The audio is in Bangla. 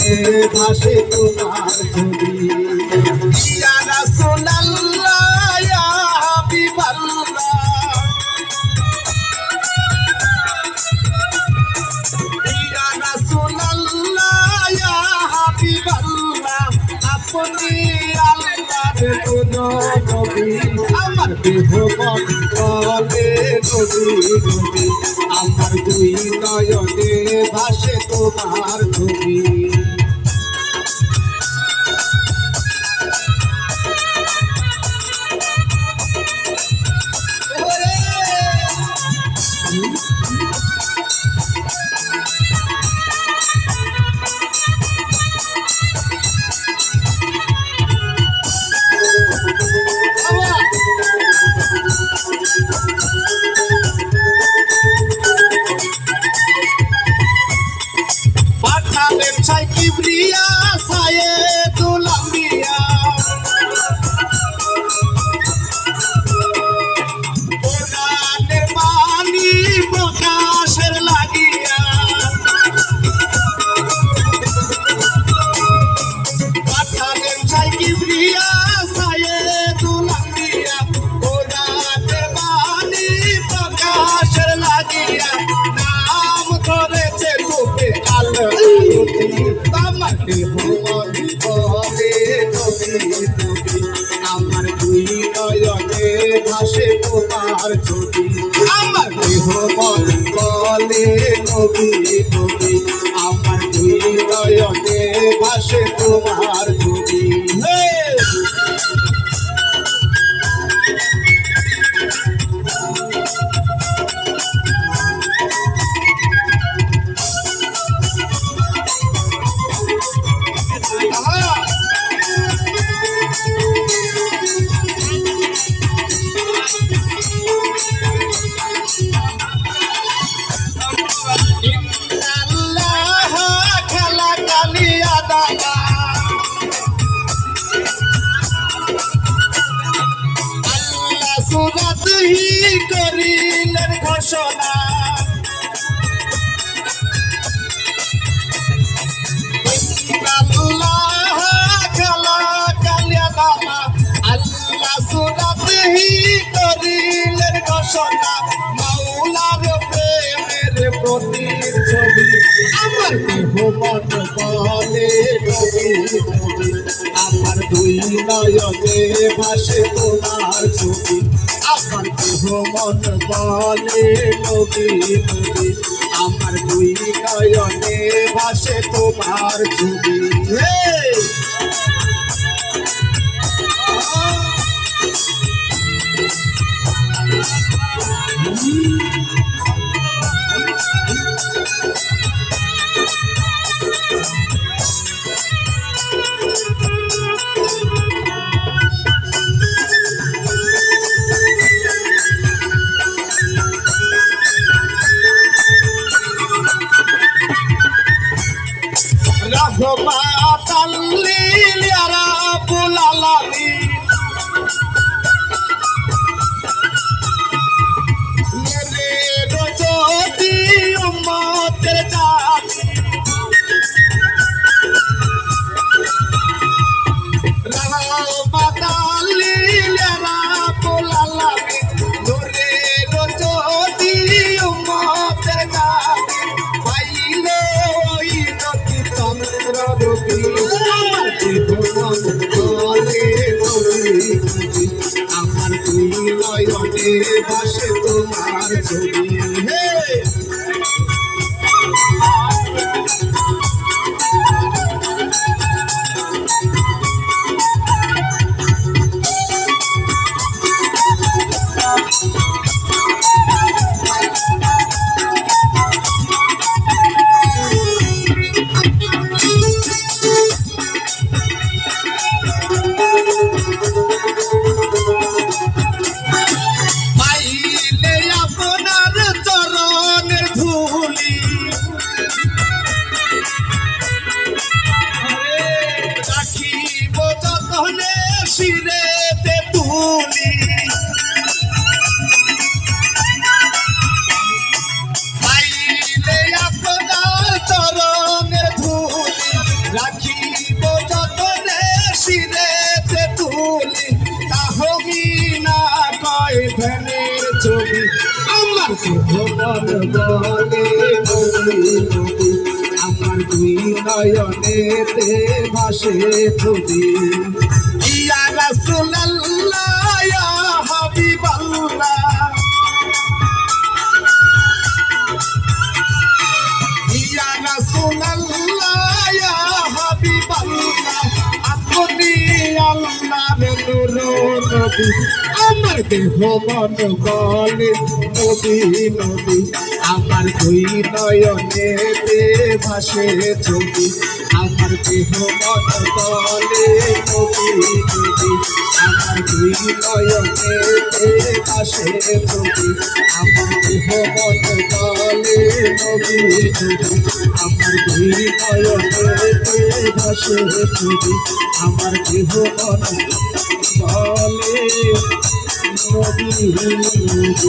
নয়নে ভাসে তোমার ছবি ইয়া রাসূলুল্লাহ ইয়া হাবিবাল্লাহ ইয়া রাসূলুল্লাহ ইয়া হাবিবাল্লাহ আপনি আল্লাহর কোন নবী আমার বিভবন বলে নবী নবী আমার দুই নয়নে ভাসে তোমার ছবি কিবরিয়া সাইয়েদুল আম্বিয়া কোরআনের বাণী প্রকাশের লাগিয়া পাঠালেন সাই কিবরিয়া সাইয়েদুল আম্বিয়া কোরআনের বাণী প্রকাশের লাগিয়া নাম ধরেছে তোকে আল্লাহ আমার বিভবন বলে নবী নবী আমার দুই নয়নে ভাসে তোমার ছবি আমার বিভবন বলে নবী নবী আমার দুই নয়নে ভাসে তোমার ছবি সুরাত হি করিলেন ঘোষণা আল্লাহ খালাকাল ইয়াদানা আল্লাহ সুরাত হি করিলেন ঘোষণা মাওলার প্রেমের প্রতিচ্ছবি আমার বিভবন বলে নবী নবী আমার দুই নয়নে ভাসে তোমার ছবি আমার বিভবন বলে নবী নবী আমার দুই নয়নে ভাসে তোমার ছবি রহমাতাল লিল রাব্বুল আলামিন মেরে রজতি উম্মতের জাতি রহমাতাল লিল রাব্বুল আলামিন মেরে রজতি উম্মতের জাতি পাইলে ওই নবী চন্দ্ররূপী আমার বিভবন বলে নবী নবী আমার দুই নয়নে ভাসে তোমার ছবি পাইলে আপনার ভগবান বলে নবী নবী আমার দুই নয়নেতে ভাসে ছবি ইয়া রাসূলুল্লাহ ইয়া হাবিবাল্লাহ ইয়া রাসূলুল্লাহ ইয়া হাবিবাল্লাহ আপনি আল্লাহর নূর নবী আমার দেহ মন বলে নবী নবী আমার দুই নয়নেতে ভাসে ছবি আমার দেহ মন বলে নবী নবী আমার দুই নয়নেতে ভাসে ছবি আমার দেহ মন বলে নবী নবী আমার দুই নয়নেতে ভাসে ছবি আমার দেহ মন বলে নবী নবী